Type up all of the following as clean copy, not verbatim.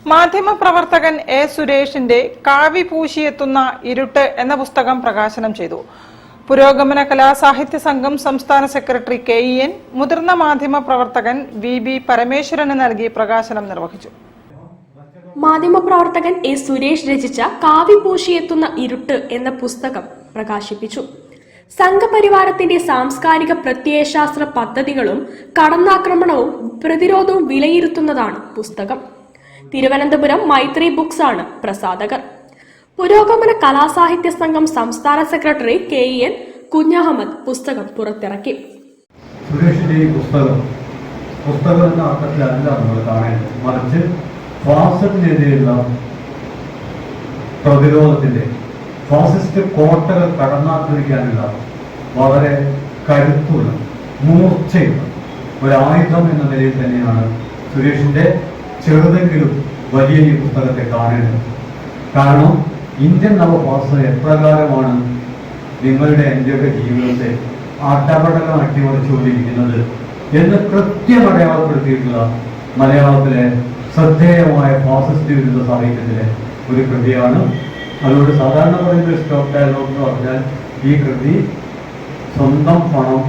മാധ്യമപ്രവർത്തകൻ എ സുരേഷിന്റെ കാവി പൂശിയെത്തുന്ന ഇരുട്ട് എന്ന പുസ്തകം പ്രകാശനം ചെയ്തു. പുരോഗമന കലാസാഹിത്യ സംഘം സംസ്ഥാന സെക്രട്ടറി KEN, മുതിർന്ന മാധ്യമപ്രവർത്തകൻ VB പരമേശ്വരന് നൽകി പ്രകാശനം നിർവഹിച്ചു. മാധ്യമപ്രവർത്തകൻ എ സുരേഷ് രചിച്ച കാവി പൂശിയെത്തുന്ന ഇരുട്ട് എന്ന പുസ്തകം പ്രകാശിപ്പിച്ചു. സംഘപരിവാരത്തിന്റെ സാംസ്കാരിക പ്രത്യയശാസ്ത്ര പദ്ധതികളും കടന്നാക്രമണവും പ്രതിരോധവും വിലയിരുത്തുന്നതാണ് പുസ്തകം. തിരുവനന്തപുരം മൈത്രി ബുക്സ് ആണ് പ്രസാധകർ. പുരോഗമന കലാസാഹിത്യ സംഘം സംസ്ഥാന സെക്രട്ടറി KEN കുഞ്ഞഹമ്മദ് പുസ്തകം പുറത്തിറക്കി. സുരേഷിന്റെ ഈ പുസ്തകം എന്ന അർത്ഥത്തിലല്ല നമ്മൾ കാണേണ്ടത്, മറിച്ച് ഫാസിസത്തിനെതിരെയുള്ള പ്രതിരോധത്തിന്റെ ഫാസിസ്റ്റ് കോട്ടകൾ കടന്നാക്രമിക്കാനുള്ള വളരെ കരുത്തുള്ള മൂർച്ചയുള്ള ഒരു ആയുധം എന്ന നിലയിൽ തന്നെയാണ് സുരേഷിന്റെ ചെറുതെങ്കിലും വലിയ ഈ പുസ്തകത്തെ കാണേണ്ടത്. കാരണം ഇന്ത്യൻ നവഭാഷ എപ്രകാരമാണ് നിങ്ങളുടെ എന്റെയൊക്കെ ജീവിതത്തെ ആട്ടപടലം അട്ടിമറിച്ചുകൊണ്ടിരിക്കുന്നത് എന്ന് കൃത്യം അടയാളപ്പെടുത്തിയിട്ടുള്ള മലയാളത്തിലെ ശ്രദ്ധേയമായ ഫാസിസ്റ്റ് വിരുദ്ധ സാഹിത്യത്തിലെ ഒരു കൃതിയാണ്. അതുകൊണ്ട് സാധാരണ പറയുന്ന സ്റ്റോപ്പ് ഡയലോഗ് എന്ന് പറഞ്ഞാൽ ഈ കൃതി സ്വന്തം പണം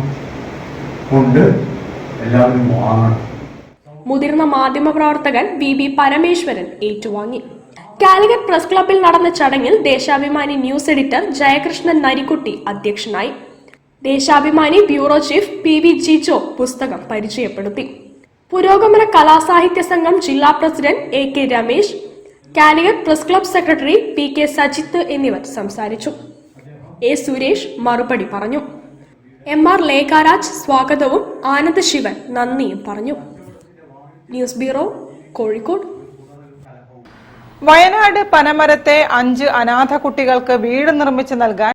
കൊണ്ട് എല്ലാവരും വാങ്ങണം. മുതിർന്ന മാധ്യമപ്രവർത്തകൻ VB പരമേശ്വരൻ ഏറ്റുവാങ്ങി. കാലിക്കറ്റ് പ്രസ് ക്ലബിൽ നടന്ന ചടങ്ങിൽ ദേശാഭിമാനി ന്യൂസ് എഡിറ്റർ ജയകൃഷ്ണൻ നരിക്കുട്ടി അധ്യക്ഷനായി. Deshabhimani bureau chief PV Jijo പുസ്തകം പരിചയപ്പെടുത്തി. പുരോഗമന കലാസാഹിത്യ സംഘം ജില്ലാ president AK Ramesh, Calicut press club secretary PK Sajith എന്നിവർ സംസാരിച്ചു. എ സുരേഷ് മറുപടി പറഞ്ഞു. MR ലേഖാരാജ് സ്വാഗതവും ആനന്ദ് ശിവൻ നന്ദിയും പറഞ്ഞു. News bureau, Kozhikode. വയനാട് പനമരത്തെ 5 അനാഥ കുട്ടികൾക്ക് വീട് നിർമ്മിച്ചു നൽകാൻ